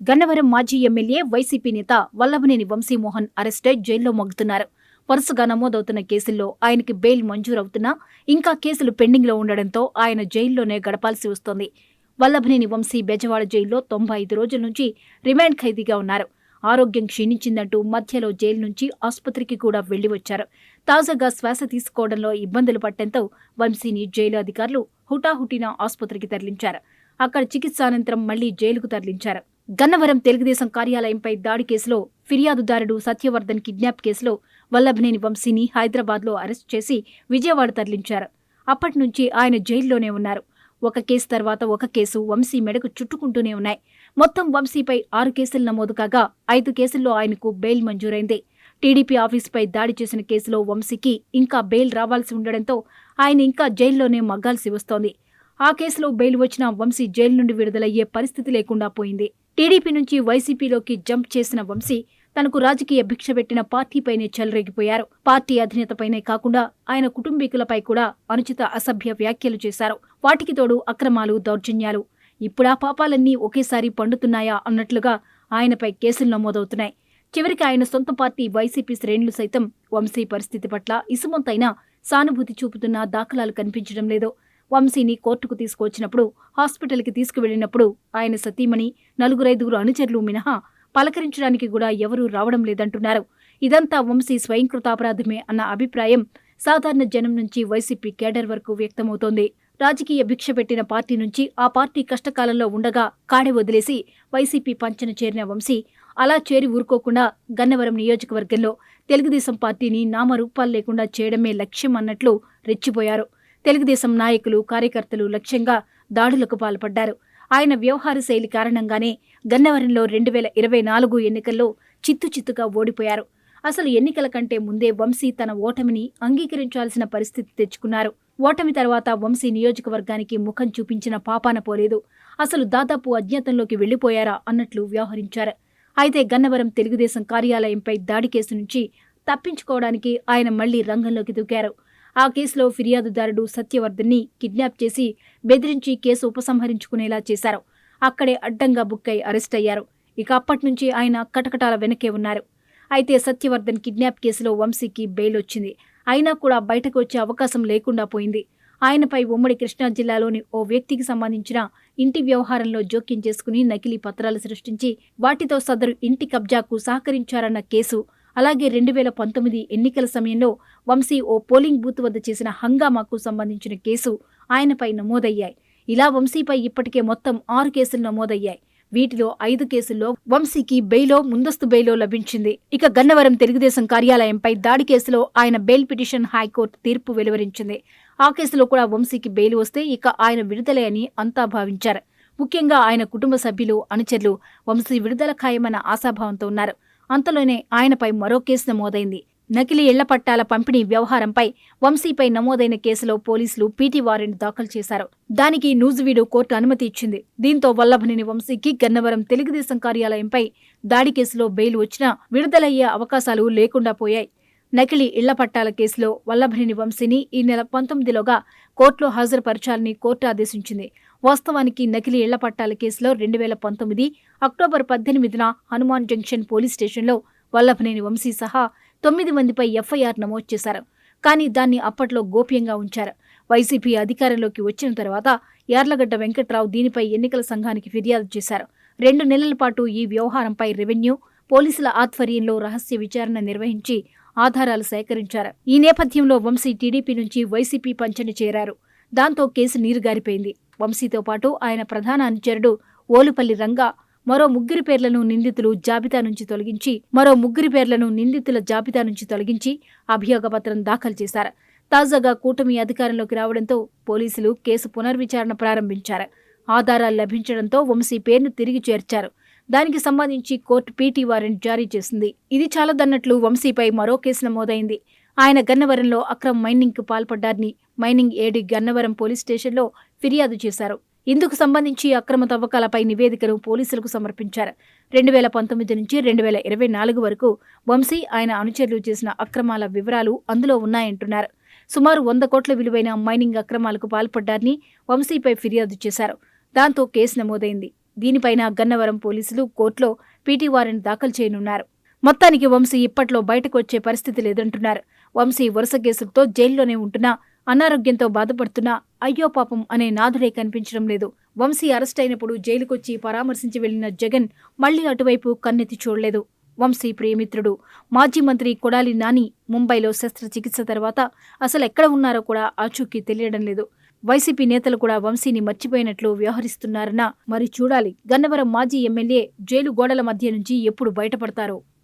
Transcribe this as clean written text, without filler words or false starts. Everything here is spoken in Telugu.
గన్నవరం మాజీ ఎమ్మెల్యే వైసీపీ నేత వల్లభనేని వంశీమోహన్ అరెస్టై జైల్లో మగ్గుతున్నారు. వరుసగా నమోదవుతున్న కేసుల్లో ఆయనకి బెయిల్ మంజూరవుతున్నా ఇంకా కేసులు పెండింగ్లో ఉండడంతో ఆయన జైల్లోనే గడపాల్సి వస్తోంది. వల్లభనేని వంశీ బెజవాడ జైల్లో 95 రోజుల నుంచి రిమాండ్ ఖైదీగా ఉన్నారు. ఆరోగ్యం క్షీణించిందంటూ మధ్యలో జైలు నుంచి ఆసుపత్రికి కూడా వెళ్లి వచ్చారు. తాజాగా శ్వాస తీసుకోవడంలో ఇబ్బందులు పట్టడంతో వంశీని జైలు అధికారులు హుటాహుటిన ఆసుపత్రికి తరలించారు. అక్కడ చికిత్స అనంతరం మళ్లీ జైలుకు తరలించారు. గన్నవరం తెలుగుదేశం కార్యాలయంపై దాడి కేసులో ఫిర్యాదుదారుడు సత్యవర్ధన్ కిడ్నాప్ కేసులో వల్లభనేని వంశీని హైదరాబాద్లో అరెస్టు చేసి విజయవాడ తరలించారు. అప్పటి నుంచి ఆయన జైల్లోనే ఉన్నారు. ఒక కేసు తర్వాత ఒక కేసు వంశీ మెడకు చుట్టుకుంటూనే ఉన్నాయి. మొత్తం వంశీపై 6 కేసులు నమోదు కాగా 5 కేసుల్లో ఆయనకు బెయిల్ మంజూరైంది. టీడీపీ ఆఫీసుపై దాడి చేసిన కేసులో వంశీకి ఇంకా బెయిల్ రావాల్సి ఉండడంతో ఆయన ఇంకా జైల్లోనే మగ్గాల్సి వస్తోంది. ఆ కేసులో బెయిల్ వచ్చినా వంశీ జైలు నుండి విడుదలయ్యే పరిస్థితి లేకుండా పోయింది. టీడీపీ నుంచి వైసీపీలోకి జంప్ చేసిన వంశీ తనకు రాజకీయ భిక్ష పెట్టిన పార్టీపైనే చెలరేగిపోయారు. పార్టీ అధినేతపైనే కాకుండా ఆయన కుటుంబీకులపై కూడా అనుచిత అసభ్య వ్యాఖ్యలు చేశారు. వాటికి తోడు అక్రమాలు, దౌర్జన్యాలు. ఇప్పుడా పాపాలన్నీ ఒకేసారి పండుతున్నాయా అన్నట్లుగా ఆయనపై కేసులు నమోదవుతున్నాయి. చివరికి ఆయన సొంత పార్టీ వైసీపీ శ్రేణులు సైతం వంశీ పరిస్థితి పట్ల ఇసుమంతైనా సానుభూతి చూపుతున్న దాఖలాలు కనిపించడం లేదు. వంశీని కోర్టుకు తీసుకువచ్చినప్పుడు, హాస్పిటల్కి తీసుకువెళ్లినప్పుడు ఆయన సతీమణి, 4-5 అనుచరులు మినహా పలకరించడానికి కూడా ఎవరూ రావడం లేదంటున్నారు. ఇదంతా వంశీ స్వయంకృతాపరాధమే అన్న అభిప్రాయం సాధారణ జనం నుంచి వైసీపీ కేడర్ వరకు వ్యక్తమవుతోంది. రాజకీయ భిక్ష పెట్టిన పార్టీ నుంచి ఆ పార్టీ కష్టకాలంలో ఉండగా కాడె వదిలేసి వైసీపీ పంచన చేరిన వంశీ అలా చేరి ఊరుకోకుండా గన్నవరం నియోజకవర్గంలో తెలుగుదేశం పార్టీని నామరూపాలు లేకుండా చేయడమే లక్ష్యం అన్నట్లు రెచ్చిపోయారు. తెలుగుదేశం నాయకులు, కార్యకర్తలు లక్ష్యంగా దాడులకు పాల్పడ్డారు. ఆయన వ్యవహార శైలి కారణంగానే గన్నవరంలో 2024 ఎన్నికల్లో చిత్తుచిత్తుగా ఓడిపోయారు. అసలు ఎన్నికల కంటే ముందే వంశీ తన ఓటమిని అంగీకరించాల్సిన పరిస్థితి తెచ్చుకున్నారు. ఓటమి తర్వాత వంశీ నియోజకవర్గానికి ముఖం చూపించిన పాపాన పోలేదు. అసలు దాదాపు అజ్ఞాతంలోకి వెళ్లిపోయారా అన్నట్లు వ్యవహరించారు. అయితే గన్నవరం తెలుగుదేశం కార్యాలయంపై దాడి కేసు నుంచి తప్పించుకోవడానికి ఆయన మళ్లీ రంగంలోకి దూకారు. ఆ కేసులో ఫిర్యాదుదారుడు సత్యవర్ధన్ని కిడ్నాప్ చేసి బెదిరించి కేసు ఉపసంహరించుకునేలా చేశారు. అక్కడే అడ్డంగా బుక్కై అరెస్ట్ అయ్యారు. ఇక అప్పట్నుంచి ఆయన కటకటాల వెనకే ఉన్నారు. అయితే సత్యవర్ధన్ కిడ్నాప్ కేసులో వంశీకి బెయిల్ వచ్చింది. అయినా కూడా బయటకు వచ్చే అవకాశం లేకుండా పోయింది. ఆయనపై ఉమ్మడి కృష్ణా జిల్లాలోని ఓ వ్యక్తికి సంబంధించిన ఇంటి వ్యవహారంలో జోక్యం చేసుకుని నకిలీ పత్రాలు సృష్టించి వాటితో సదరు ఇంటి కబ్జాకు సహకరించారన్న కేసు, అలాగే 2019 ఎన్నికల సమయంలో వంశీ ఓ పోలింగ్ బూత్ వద్ద చేసిన హంగామాకు సంబంధించిన కేసు ఆయనపై నమోదయ్యాయి. ఇలా వంశీపై ఇప్పటికే మొత్తం 6 కేసులు నమోదయ్యాయి. వీటిలో 5 కేసుల్లో వంశీకి బెయిలో, ముందస్తు బెయిలో లభించింది. ఇక గన్నవరం తెలుగుదేశం కార్యాలయంపై దాడి కేసులో ఆయన బెయిల్ పిటిషన్ హైకోర్టు తీర్పు వెలువరించింది. ఆ కేసులో కూడా వంశీకి బెయిల్ వస్తే ఇక ఆయన విడుదలే అని అంతా భావించారు. ముఖ్యంగా ఆయన కుటుంబ సభ్యులు, అనుచరులు వంశీ విడుదల ఖాయమన్న ఆశాభావంతో ఉన్నారు. అంతలోనే ఆయనపై మరో కేసు నమోదైంది. నకిలీ ఇళ్ల పట్టాల పంపిణీ వ్యవహారంపై వంశీపై నమోదైన కేసులో పోలీసులు పీటీ వారెంట్ దాఖలు చేశారు. దానికి నూజివీడు కోర్టు అనుమతి ఇచ్చింది. దీంతో వల్లభనేని వంశీకి గన్నవరం తెలుగుదేశం కార్యాలయంపై దాడి కేసులో బెయిల్ వచ్చినా విడుదలయ్యే అవకాశాలు లేకుండా పోయాయి. నకిలీ ఇళ్ల పట్టాల కేసులో వల్లభనేని వంశీని ఈ నెల 19లోగా కోర్టులో హాజరుపరచాలని కోర్టు ఆదేశించింది. వాస్తవానికి నకిలీ ఇళ్ల పట్టాల కేసులో 2019 అక్టోబర్ 18న హనుమాన్ జంక్షన్ పోలీస్ స్టేషన్లో వల్లభనేని వంశీ సహా 9 మందిపై ఎఫ్ఐఆర్ నమోదు చేశారు. కానీ దాన్ని అప్పట్లో గోప్యంగా ఉంచారు. వైసీపీ అధికారంలోకి వచ్చిన తర్వాత యార్లగడ్డ వెంకట్రావు దీనిపై ఎన్నికల సంఘానికి ఫిర్యాదు చేశారు. 2 నెలల పాటు ఈ వ్యవహారంపై రెవెన్యూ, పోలీసుల ఆధ్వర్యంలో రహస్య విచారణ నిర్వహించి ఆధారాలు సేకరించారు. ఈ నేపథ్యంలో వంశీ టీడీపీ నుంచి వైసీపీ పంచన చేరారు. దాంతో కేసు నీరుగారిపోయింది. వంశీతో పాటు ఆయన ప్రధాన అనుచరుడు ఓలుపల్లి రంగా మరో 3 పేర్లను నిందితుల జాబితా నుంచి తొలగించి అభియోగపత్రం దాఖలు చేశారు. తాజాగా కూటమి అధికారంలోకి రావడంతో పోలీసులు కేసు పునర్విచారణ ప్రారంభించారు. ఆధారాలు లభించడంతో వంశీ పేరును తిరిగి చేర్చారు. దానికి సంబంధించి కోర్టు పీటీ వారెంట్ జారీ చేసింది. ఇది చాలదన్నట్లు వంశీపై మరో కేసు నమోదైంది. ఆయన గన్నవరంలో అక్రమ మైనింగ్కు పాల్పడ్డారని మైనింగ్ ఏడీ గన్నవరం పోలీస్ స్టేషన్లో ఫిర్యాదు చేశారు. ఇందుకు సంబంధించి అక్రమ తవ్వకాలపై నివేదికను పోలీసులకు సమర్పించారు. 2019 నుంచి 2024 వరకు వంశీ, ఆయన అనుచరులు చేసిన అక్రమాల వివరాలు అందులో ఉన్నాయంటున్నారు. సుమారు 100 కోట్ల విలువైన మైనింగ్ అక్రమాలకు పాల్పడ్డారని వంశీపై ఫిర్యాదు చేశారు. దాంతో కేసు నమోదైంది. దీనిపైన గన్నవరం పోలీసులు కోర్టులో పీటీ వారెంట్ దాఖలు చేయనున్నారు. మొత్తానికి వంశీ ఇప్పట్లో బయటకు వచ్చే పరిస్థితి లేదంటున్నారు. వంశీ వరుస కేసులతో జైల్లోనే ఉంటున్నా, అనారోగ్యంతో బాధపడుతున్నా అయ్యో పాపం అనే నాథుడే కనిపించడం లేదు. వంశీ అరెస్ట్ అయినప్పుడు జైలుకొచ్చి పరామర్శించి వెళ్లిన జగన్ మళ్లీ అటువైపు కన్నెత్తి చూడలేదు. వంశీ ప్రియమిత్రుడు మాజీ మంత్రి కొడాలి నాని ముంబైలో శస్త్రచికిత్స తర్వాత అసలెక్కడ ఉన్నారో కూడా ఆచూకీ తెలియడం లేదు. వైసీపీ నేతలు కూడా వంశీని మర్చిపోయినట్లు వ్యవహరిస్తున్నారన్నా మరి చూడాలి. గన్నవరం మాజీ ఎమ్మెల్యే జైలు గోడల మధ్య నుంచి ఎప్పుడు బయటపడతారో.